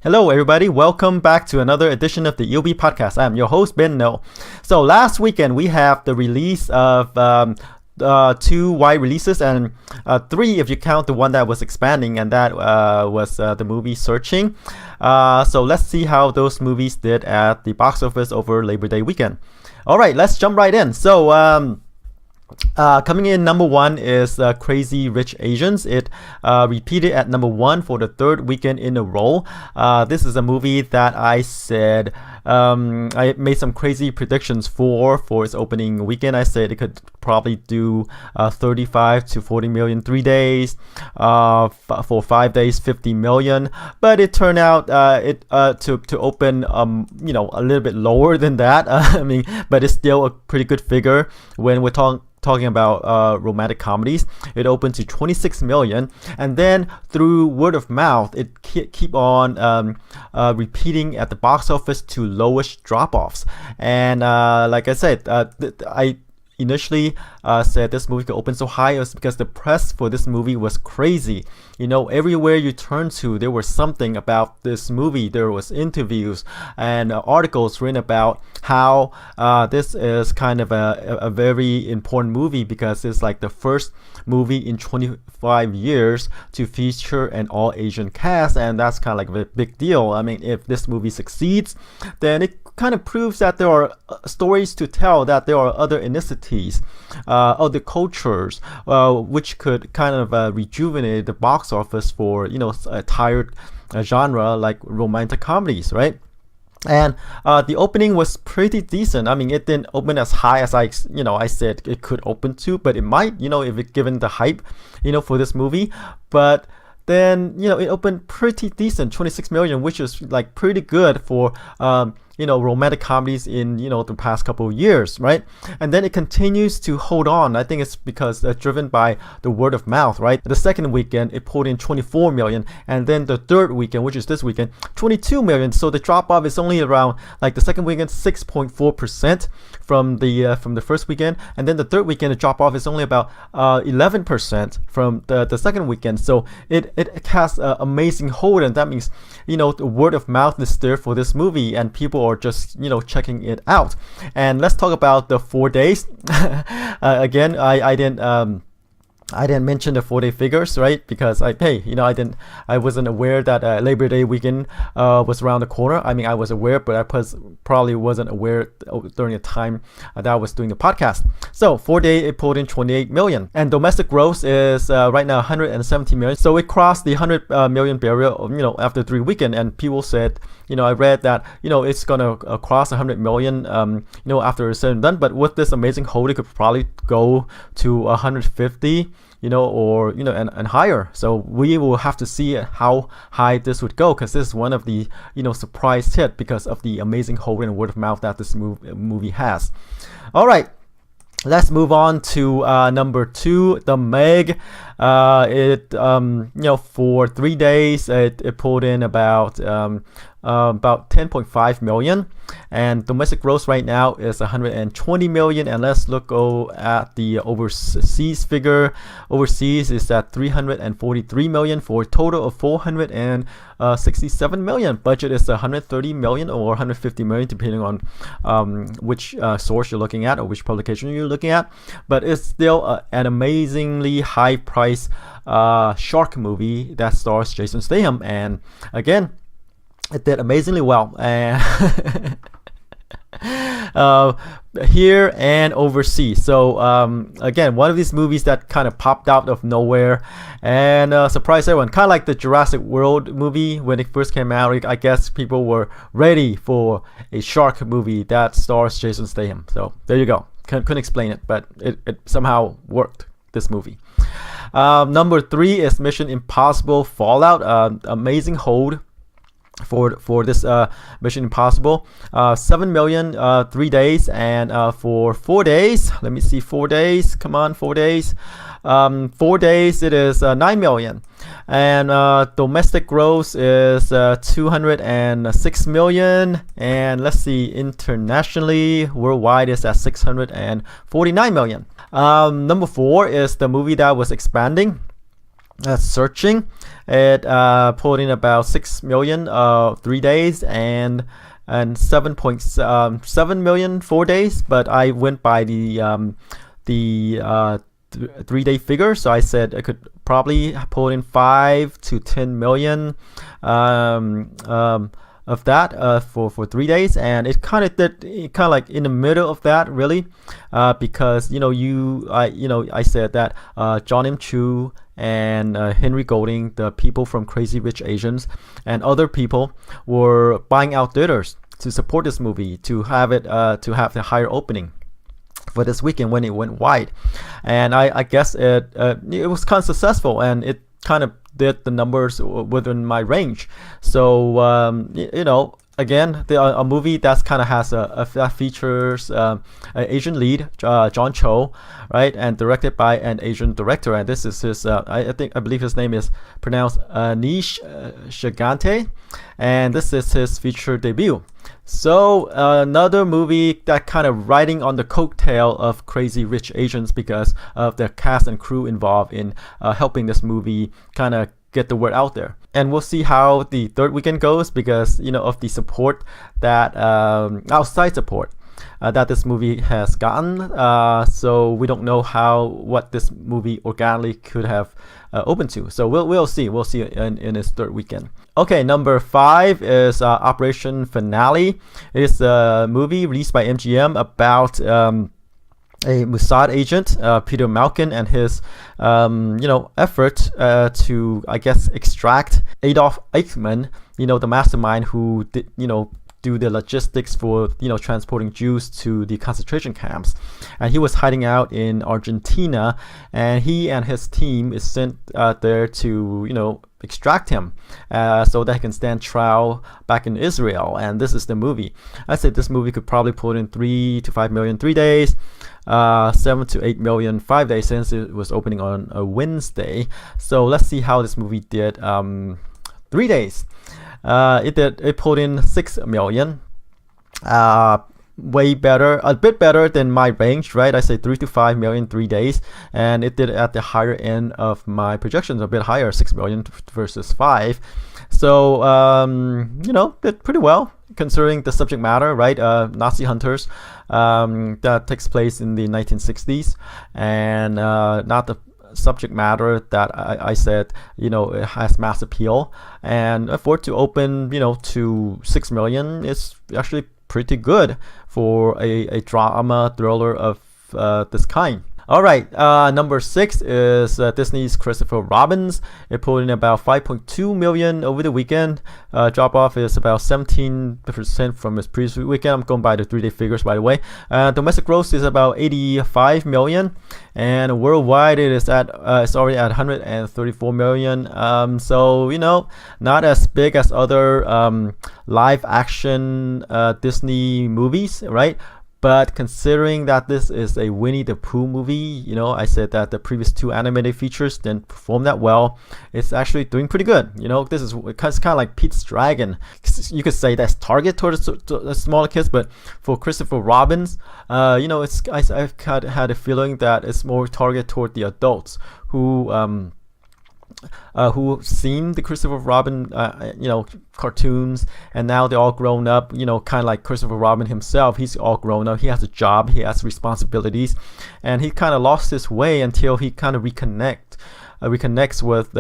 Hello, everybody. Welcome back to another edition of the EOB Podcast. I'm your host, Ben No. So last weekend, we have the release of two wide releases and three if you count the one that was expanding, and that was the movie Searching. So let's see how those movies did at the box office over Labor Day weekend. All right, let's jump right in. So coming in number one is Crazy Rich Asians. It repeated at number one for the third weekend in a row. This is a movie that I said I made some crazy predictions for its opening weekend. I said it could probably do 35 to 40 million 3 days, for 5 days 50 million, but it turned out to open a little bit lower than that. But it's still a pretty good figure when we're talking about romantic comedies. It opened to 26 million, and then through word of mouth it keep on repeating at the box office to lowest drop-offs. And like I said, I initially said this movie could open so high was because the press for this movie was crazy. Everywhere you turn to, there was something about this movie. There was interviews and articles written about how this is kind of a very important movie because it's like the first movie in 25 years to feature an all-Asian cast, and that's kind of like a big deal. If this movie succeeds, then it kind of proves that there are stories to tell, that there are other ethnicities, other cultures, which could kind of rejuvenate the box office for a tired genre like romantic comedies, right? And the opening was pretty decent. It didn't open as high as I said it could open to, but it might, if it given the hype, for this movie. But then it opened pretty decent, 26 million, which is like pretty good for romantic comedies in the past couple of years, right? And then it continues to hold on. I think it's because driven by the word of mouth, right? The second weekend it pulled in 24 million, and then the third weekend, which is this weekend, 22 million. So the drop off is only around, like, the second weekend 6.4% from the first weekend, and then the third weekend the drop off is only about 11% from the second weekend. So it has an amazing hold, and that means the word of mouth is there for this movie, and people are just checking it out. And let's talk about the 4 days. Again, I didn't mention the 4-day figures, right? Because I wasn't aware that Labor Day weekend was around the corner. I was aware, but I probably wasn't aware during the time that I was doing the podcast. So 4-day it pulled in 28 million, and domestic gross is right now 170 million. So it crossed the 100 million barrier, after 3 weekend, and people said, I read that it's gonna cross 100 million, after it's said and done. But with this amazing hold, it could probably go to 150. Or and higher. So we will have to see how high this would go, because this is one of the surprise hit because of the amazing hold and word of mouth that this movie has. All right, let's move on to number two, The Meg. For 3 days it pulled in about 10.5 million, and domestic gross right now is 120 million. And let's go at the overseas figure. Overseas is at 343 million for a total of 467 million. Budget is 130 million or 150 million depending on which source you're looking at or which publication you're looking at, but it's still an amazingly high price shark movie that stars Jason Statham, and again it did amazingly well, and here and overseas. So again, one of these movies that kind of popped out of nowhere and surprised everyone, kind of like the Jurassic World movie when it first came out. I guess people were ready for a shark movie that stars Jason Statham. So there you go. Couldn't explain it, but it somehow worked, this movie. Number 3 is Mission Impossible Fallout. Amazing hold for this Mission Impossible. 7 million 3 days, and for 4 days, let me see, 4 days, come on, 4 days, 4 days it is 9 million, and domestic gross is 206 million, and let's see, internationally, worldwide is at 649 million. Number 4 is the movie that was expanding. Searching. It pulled in about 6 million 3 days and 7.7 million 4 days, but I went by the 3-day figure, so I said I could probably pull in 5 to 10 million of that for 3 days, and it kind of like in the middle of that, really, because I said that John M. Chu and Henry Golding, the people from Crazy Rich Asians, and other people were buying out theaters to support this movie, to have the higher opening for this weekend when it went wide. And I guess it was kind of successful, and it kind of did the numbers within my range. So again, a movie that kind of has that features an Asian lead, John Cho, right, and directed by an Asian director. And this is his, I believe his name is pronounced Anish Shagante, and this is his feature debut. So another movie that kind of riding on the coattail of Crazy Rich Asians because of the cast and crew involved in helping this movie kind of get the word out there. And we'll see how the third weekend goes because of the support that outside support that this movie has gotten. So we don't know what this movie organically could have opened to. So we'll see in its third weekend. Okay, number 5 is Operation Finale. It is a movie released by MGM about a Mossad agent, Peter Malkin, and his effort to, I guess, extract Adolf Eichmann, the mastermind who did do the logistics for transporting Jews to the concentration camps. And he was hiding out in Argentina, and he and his team is sent there to extract him so that he can stand trial back in Israel. And this is the movie. I said this movie could probably put in 3 to 5 million 3 days, 7 to 8 million 5 days, since it was opening on a Wednesday. So let's see how this movie did 3 days. It pulled in 6 million. Way better, a bit better than my range, right? I say 3 to 5 million 3 days, and it did at the higher end of my projections, a bit higher, 6 million versus 5. So did pretty well considering the subject matter, right? Nazi hunters, that takes place in the 1960s, and not the subject matter that I said it has mass appeal, and for it to open to 6 million is actually pretty good for a drama thriller of this kind. All right, number 6 is Disney's Christopher Robin. It pulled in about 5.2 million over the weekend. Drop off is about 17% from its previous weekend. I'm going by the 3-day figures, by the way. Domestic gross is about 85 million, and worldwide it is it's already at 134 million. So not as big as other live action Disney movies, right? But considering that this is a Winnie the Pooh movie, I said that the previous 2 animated features didn't perform that well. It's actually doing pretty good. This is kind of like Pete's Dragon. You could say that's targeted towards the smaller kids, but for Christopher Robin, I've had a feeling that it's more targeted toward the adults who've seen the Christopher Robin, cartoons, and now they're all grown up, kind of like Christopher Robin himself. He's all grown up. He has a job. He has responsibilities, and he kind of lost his way until he kind of reconnects with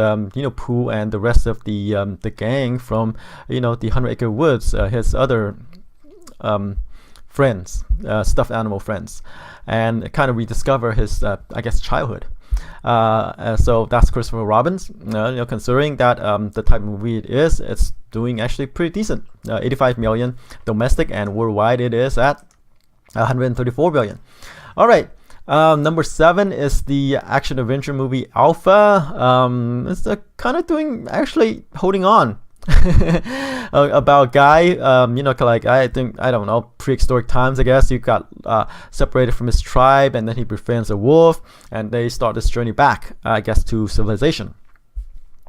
Pooh and the rest of the gang from the 100 Acre Woods, his other friends, stuffed animal friends, and kind of rediscover his childhood. So that's Christopher Robin. Considering that the type of movie it is, it's doing actually pretty decent. 85 million domestic, and worldwide it is at 134 billion. All right. Number 7 is the action adventure movie Alpha. It's kind of actually holding on. About a guy, prehistoric times, I guess. He got separated from his tribe, and then he befriends a wolf, and they start this journey back, I guess, to civilization.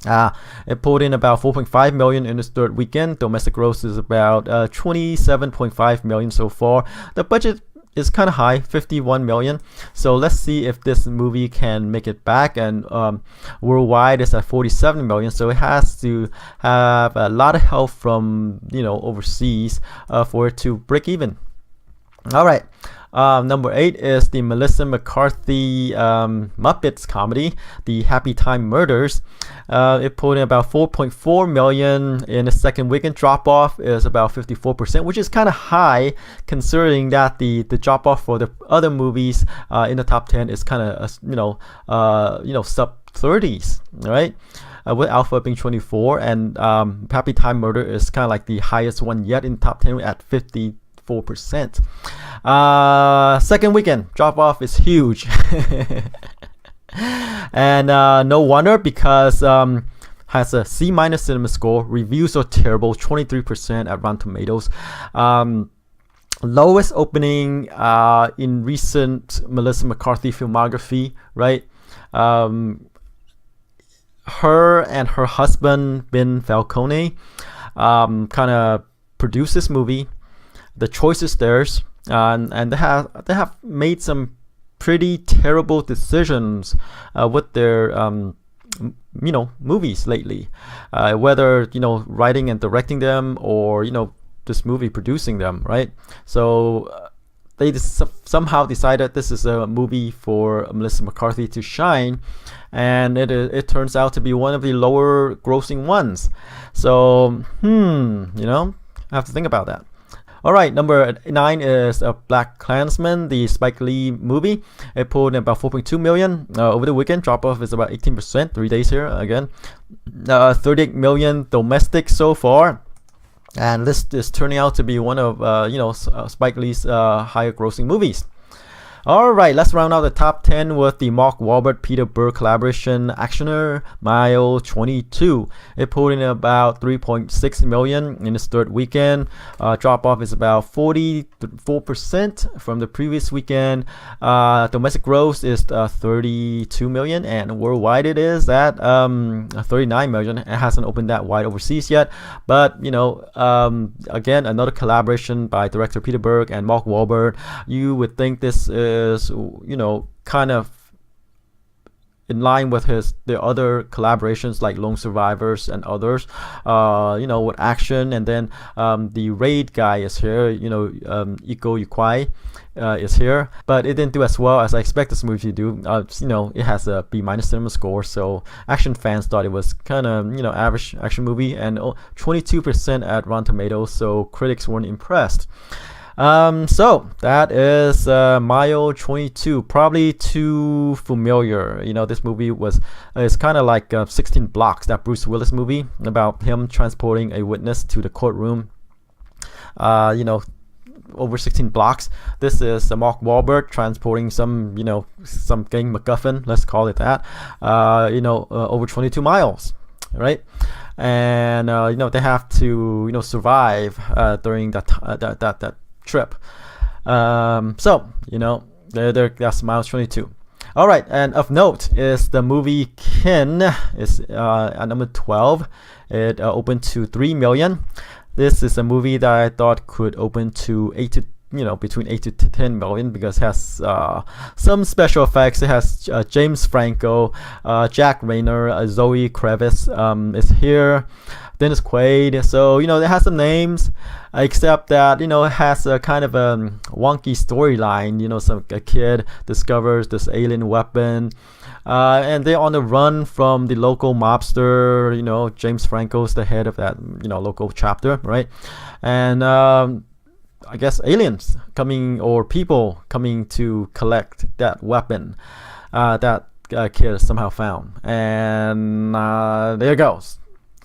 It pulled in about 4.5 million in its third weekend. Domestic gross is about 27.5 million so far. The budget is kind of high, 51 million. So let's see if this movie can make it back. And worldwide it's at 47 million. So it has to have a lot of help from overseas for it to break even. All right. Number 8 is the Melissa McCarthy Muppets comedy, the Happytime Murders. It pulled in about 4.4 million in the second weekend. Drop off is about 54%, which is kind of high considering that the drop off for the other movies in the top 10 is kind of sub 30s, right? With Alpha being 24, and Happytime Murder is kind of like the highest one yet in top 10 at 54%. Second weekend drop off is huge. And no wonder, because has a C- cinema score. Reviews are terrible, 23% at Rotten Tomatoes. Lowest opening in recent Melissa McCarthy filmography, right? Her and her husband Ben Falcone kind of produced this movie. The choice is theirs, and they have made some pretty terrible decisions with their movies lately, whether writing and directing them, or this movie producing them, right? So they somehow decided this is a movie for Melissa McCarthy to shine, and it turns out to be one of the lower grossing ones. So I have to think about that. All right, number 9 is BlacKkKlansman, the Spike Lee movie. It pulled in about 4.2 million over the weekend. Drop off is about 18%. 3 days here again. 38 million domestic so far, and this is turning out to be one of Spike Lee's higher grossing movies. All right, let's round out the top 10 with the Mark Wahlberg Peter Berg collaboration actioner Mile 22. It pulled in about 3.6 million in its third weekend. Drop off is about 44% from the previous weekend. Domestic gross is 32 million, and worldwide it is at 39 million. It hasn't opened that wide overseas yet, but again, another collaboration by director Peter Berg and Mark Wahlberg. You would think this is kind of in line with the other collaborations like Lone Survivors and others, with action. And then the Raid guy is here, Iko Ukwai is here, but it didn't do as well as I expect this movie to do. It has a B- cinema score, so action fans thought it was kind of average action movie, and 22% at Rotten Tomatoes, so critics weren't impressed. So that is Mile 22. Probably too familiar. This movie is kind of like 16 Blocks, that Bruce Willis movie about him transporting a witness to the courtroom. Over 16 blocks. This is Mark Wahlberg transporting some gang MacGuffin, let's call it that. Over 22 miles, right? And they have to survive during that trip. That's Miles 22. All right, and of note is the movie Kin is at number 12. It opened to 3 million. This is a movie that I thought could open to between 8 to 10 million, because it has some special effects. It has James Franco, Jack Rayner, Zoe Kravitz is here, Dennis Quaid. So it has some names, except that it has a kind of a wonky storyline. A kid discovers this alien weapon, and they're on the run from the local mobster. James Franco's the head of that local chapter, right? And I guess aliens people coming to collect that weapon that kid somehow found, and there it goes.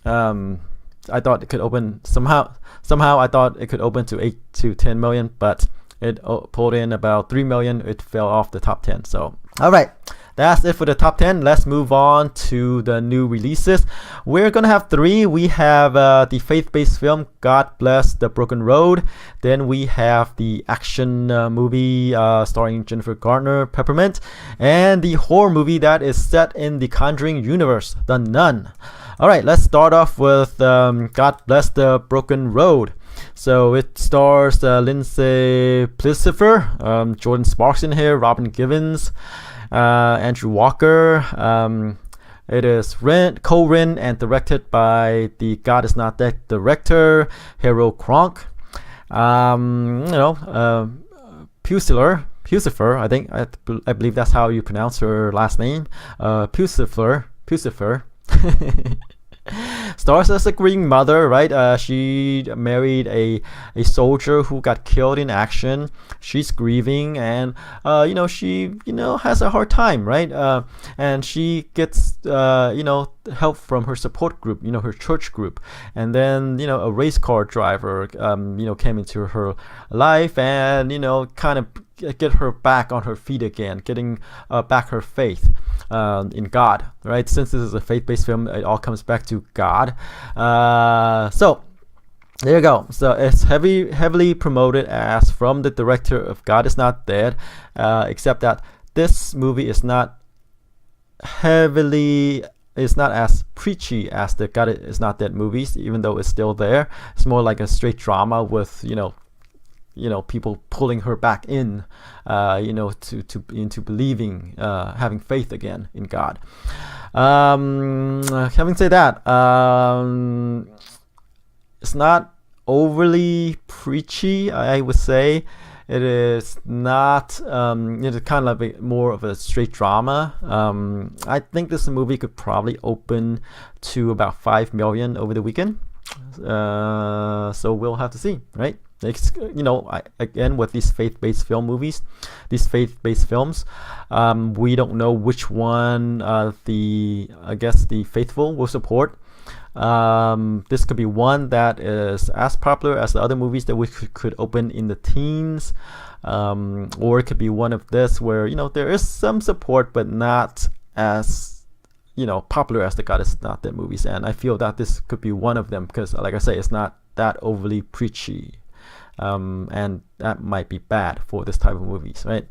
I thought it could open somehow I thought it could open to 8 to 10 million, but it pulled in about 3 million. It fell off the top 10. So all right, that's it for the top 10. Let's move on to the new releases. We're gonna have 3. We have the faith-based film God Bless the Broken Road. Then we have the action movie starring Jennifer Garner, Peppermint, and the horror movie that is set in the Conjuring universe, The Nun. All right, let's start off with God Bless the Broken Road. So it stars Lindsay Plessifer, Jordan Sparks in here, Robin Givens, Andrew Walker. It is co-written and directed by the God Is Not Dead director, Harold Kronk. Pucifer, I believe that's how you pronounce her last name. Pucifer. Stars as a grieving mother, right? She married a soldier who got killed in action. She's grieving, and she has a hard time, right? And she gets help from her support group, her church group, and then a race car driver came into her life and kind of get her back on her feet again, getting back her faith in God, right? Since this is a faith-based film, it all comes back to God. So there you go. So it's heavily promoted as from the director of God Is Not Dead, except that this movie is not as preachy as the God Is Not Dead movies, even though it's still there. It's more like a straight drama with people pulling her back in, into believing, having faith again in God. Having said that, it's not overly preachy, I would say. It is not. It's kind of like more of a straight drama. I think this movie could probably open to about 5 million over the weekend. So we'll have to see, right? Again, with these faith-based films, we don't know which one the faithful will support. This could be one that is as popular as the other movies that we could open in the teens, or it could be one of this where there is some support but not as popular as the God Is Not Dead movies. And I feel that this could be one of them because, like I say, it's not that overly preachy. And that might be bad for this type of movies, right?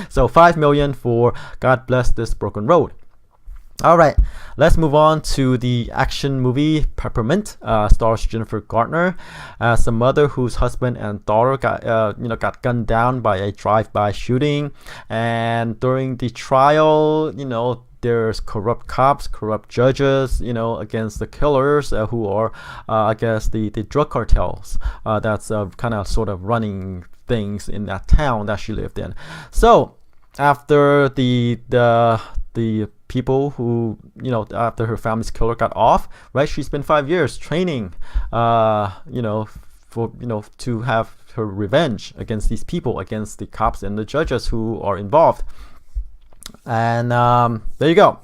So 5 million for God Bless This Broken Road. All right, let's move on to the action movie Peppermint. Stars Jennifer Garner as a mother whose husband and daughter got gunned down by a drive-by shooting, and during the trial, there's corrupt cops, corrupt judges, against the killers who are, the drug cartels that's kind of sort of running things in that town that she lived in. So after the people who, after her family's killer got off, right, she spent 5 years training, to have her revenge against these people, against the cops and the judges who are involved. And there you go.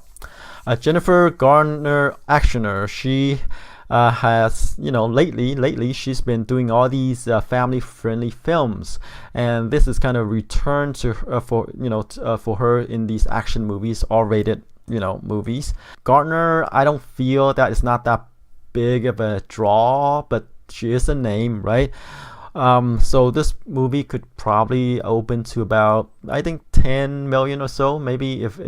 Jennifer Garner actioner. She has, lately she's been doing all these family-friendly films, and this is kind of return to for her in these action movies, R-rated movies. Garner, I don't feel that it's not that big of a draw, but she is a name, right? So this movie could probably open to about, I think, 10 million or so, maybe if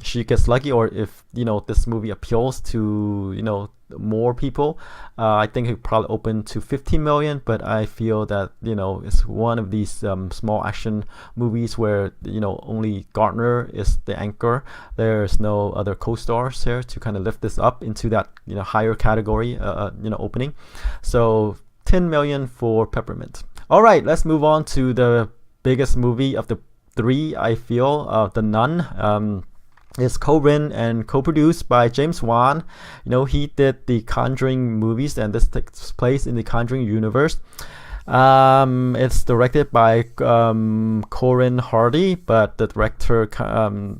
she gets lucky, or if this movie appeals to more people. I think it could probably open to 15 million, but I feel that it's one of these small action movies where only Gardner is the anchor. There's no other co-stars here to kind of lift this up into that higher category opening. So 10 million for Peppermint. All right, let's move on to the biggest movie of the three, I feel, The Nun. It's co-written and co-produced by James Wan. He did the Conjuring movies, and this takes place in the Conjuring universe. It's directed by Corin Hardy, but the director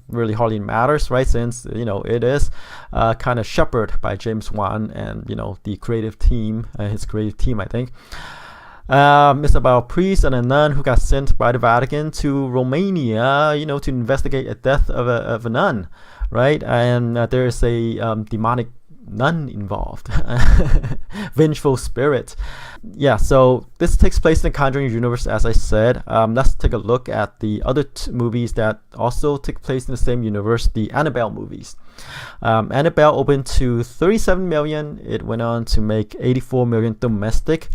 really hardly matters, right? Since it is kind of shepherded by James Wan and the creative team, his creative team, I think. It's about a priest and a nun who got sent by the Vatican to Romania, to investigate a death of a nun, right? And there is a demonic nun involved. Vengeful spirit. Yeah, so this takes place in the Conjuring universe, as I said. Let's take a look at the other movies that also take place in the same universe, the Annabelle movies. Annabelle opened to 37 million. It went on to make 84 million domestic.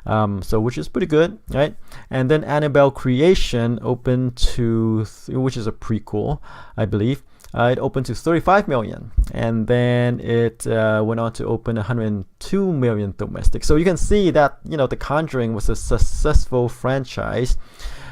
So which is pretty good, right? And then Annabelle Creation opened to, which is a prequel, I believe. It opened to 35 million, and then it went on to open 102 million domestic. So you can see that, The Conjuring was a successful franchise.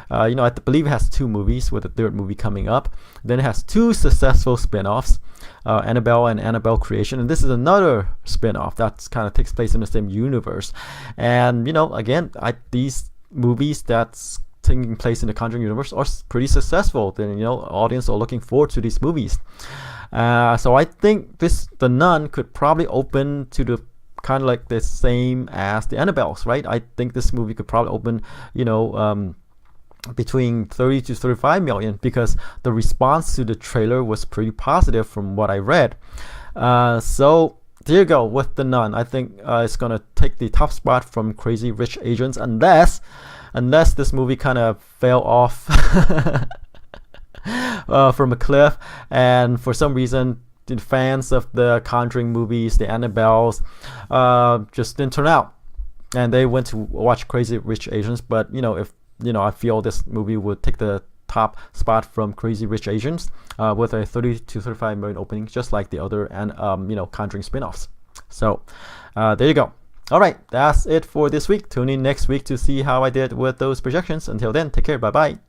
I believe it has 2 movies, with a 3rd movie coming up. Then it has 2 successful spin-offs, Annabelle and Annabelle Creation. And this is another spin-off that kind of takes place in the same universe. And, again, these movies that's taking place in the Conjuring universe are pretty successful. Then, audience are looking forward to these movies. So I think The Nun could probably open to the kind of like the same as the Annabelles, right? I think this movie could probably open, between 30 to 35 million, because the response to the trailer was pretty positive from what I read. So there you go with The Nun. I think it's gonna take the top spot from Crazy Rich Asians, unless this movie kind of fell off from a cliff, and for some reason the fans of the Conjuring movies, the Annabelles, just didn't turn out, and they went to watch Crazy Rich Asians. But if I feel this movie would take the top spot from Crazy Rich Asians with a 30 to 35 million opening, just like the other Conjuring spin-offs. So there you go. All right, that's it for this week. Tune in next week to see how I did with those projections. Until then, take care. Bye-bye.